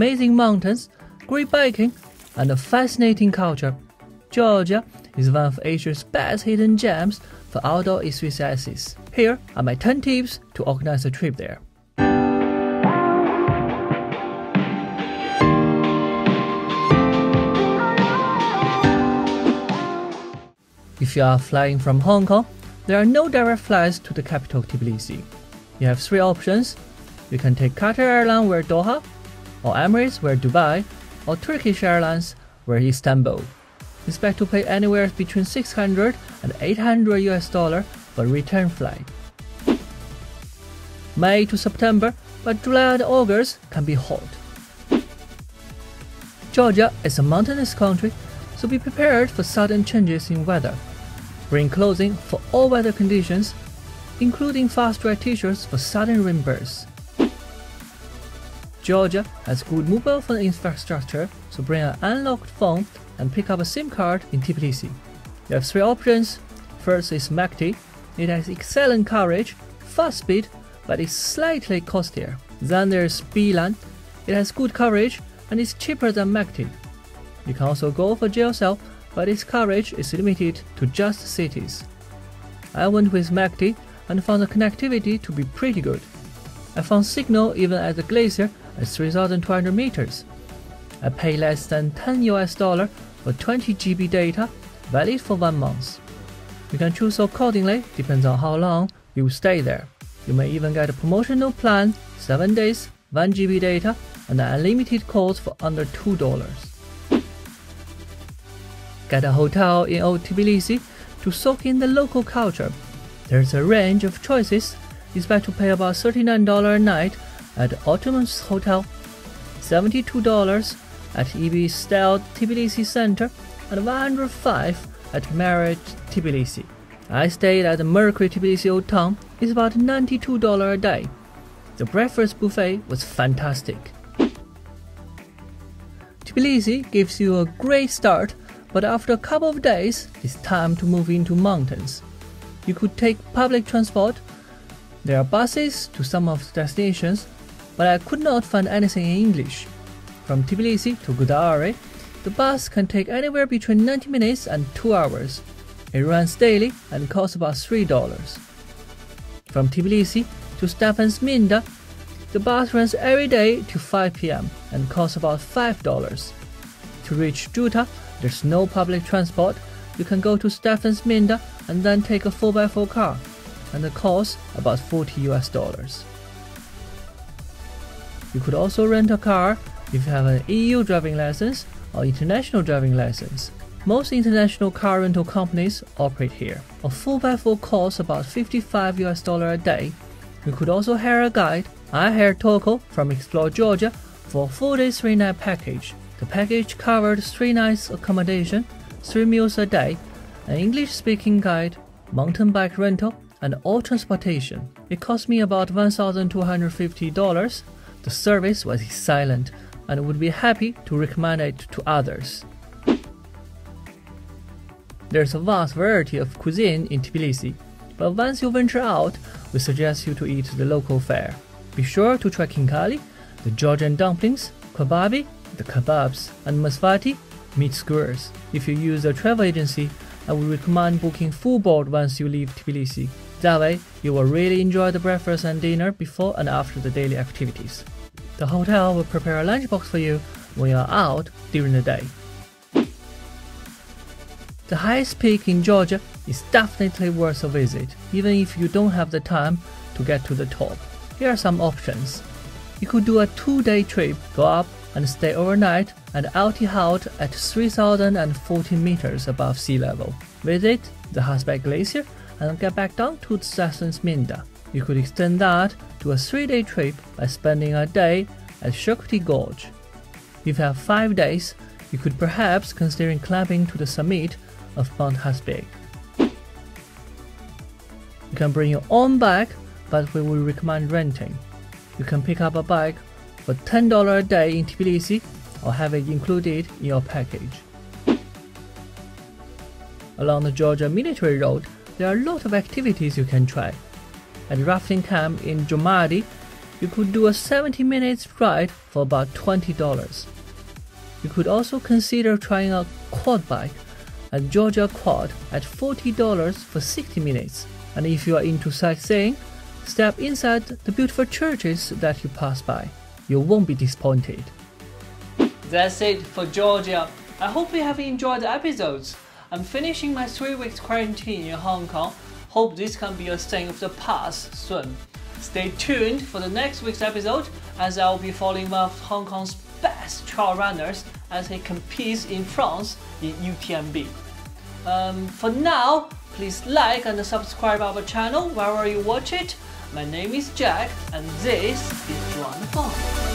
amazing mountains, great biking, and a fascinating culture, Georgia is one of Asia's best hidden gems for outdoor enthusiasts. Here are my 10 tips to organize a trip there. If you are flying from Hong Kong, there are no direct flights to the capital Tbilisi. You have 3 options. You can take Qatar Airlines via Doha, or Emirates via Dubai, or Turkish Airlines via Istanbul. Expect to pay anywhere between $600 and $800 for a return flight. May to September, but July and August can be hot. Georgia is a mountainous country, so be prepared for sudden changes in weather. Bring clothing for all weather conditions, including fast dry t-shirts for sudden rain bursts. Georgia has good mobile phone infrastructure, so bring an unlocked phone and pick up a SIM card in Tbilisi. You have 3 options. First is MACD. It has excellent coverage, fast speed, but is slightly costlier. Then there's Beeline. It has good coverage and is cheaper than MACD. You can also go for GeoCell, but its coverage is limited to just cities. I went with MACD and found the connectivity to be pretty good. I found signal even at the glacier at 3,200 meters. I pay less than $10 for 20 GB data, valid for 1 month. You can choose accordingly, depends on how long you stay there. You may even get a promotional plan, 7 days, 1 GB data, and unlimited calls for under $2. Get a hotel in Old Tbilisi to soak in the local culture. There's a range of choices. Expect to pay about $39 a night at Ottoman's Hotel, $72 at Ibis-style Tbilisi Center, and $105 at Marriott Tbilisi. I stayed at the Mercury Tbilisi Old Town. It's about $92 a day. The breakfast buffet was fantastic. Tbilisi gives you a great start, but after a couple of days, it's time to move into mountains. You could take public transport. There are buses to some of the destinations, but I could not find anything in English. From Tbilisi to Gudari, the bus can take anywhere between 90 minutes and 2 hours. It runs daily and costs about $3. From Tbilisi to Stefansminda, the bus runs every day till 5 p.m. and costs about $5. To reach Juta, there's no public transport. You can go to Stefansminda and then take a 4x4 car, and it costs about $40. You could also rent a car if you have an EU driving license or international driving license. Most international car rental companies operate here. A 4x4 costs about $55 a day. You could also hire a guide. I hired Toko from Explore Georgia for a 4-day 3-night package. The package covered 3 nights accommodation, 3 meals a day, an English-speaking guide, mountain bike rental, and all transportation. It cost me about $1,250. The service was excellent, and would be happy to recommend it to others. There's a vast variety of cuisine in Tbilisi, but once you venture out, we suggest you to eat the local fare. Be sure to try kinkali, the Georgian dumplings, kebabi, the kebabs, and masvati, meat skewers. If you use a travel agency, I would recommend booking full board once you leave Tbilisi. That way, you will really enjoy the breakfast and dinner before and after the daily activities. The hotel will prepare a lunchbox for you when you are out during the day. The highest peak in Georgia is definitely worth a visit, even if you don't have the time to get to the top. Here are some options. You could do a 2-day trip, go up and stay overnight at altitude at 3,014 meters above sea level. Visit the Kazbek glacier and get back down to Stefansminda. You could extend that to a 3-day trip by spending a day at Shukti Gorge. If you have 5 days, you could perhaps consider climbing to the summit of Mount Kazbek. You can bring your own bike, but we will recommend renting. You can pick up a bike for $10 a day in Tbilisi or have it included in your package. Along the Georgia Military Road, there are a lot of activities you can try. At rafting camp in Jomadi, you could do a 70 minutes ride for about $20. You could also consider trying a quad bike at Georgia Quad at $40 for 60 minutes. And if you are into sightseeing, step inside the beautiful churches that you pass by. You won't be disappointed. That's it for Georgia. I hope you have enjoyed the episodes. I'm finishing my 3 weeks quarantine in Hong Kong. Hope this can be a thing of the past soon. Stay tuned for the next week's episode as I'll be following one of Hong Kong's best trail runners as he competes in France in UTMB. For now, please like and subscribe our channel wherever you watch it. My name is Jack and this is Run Fun.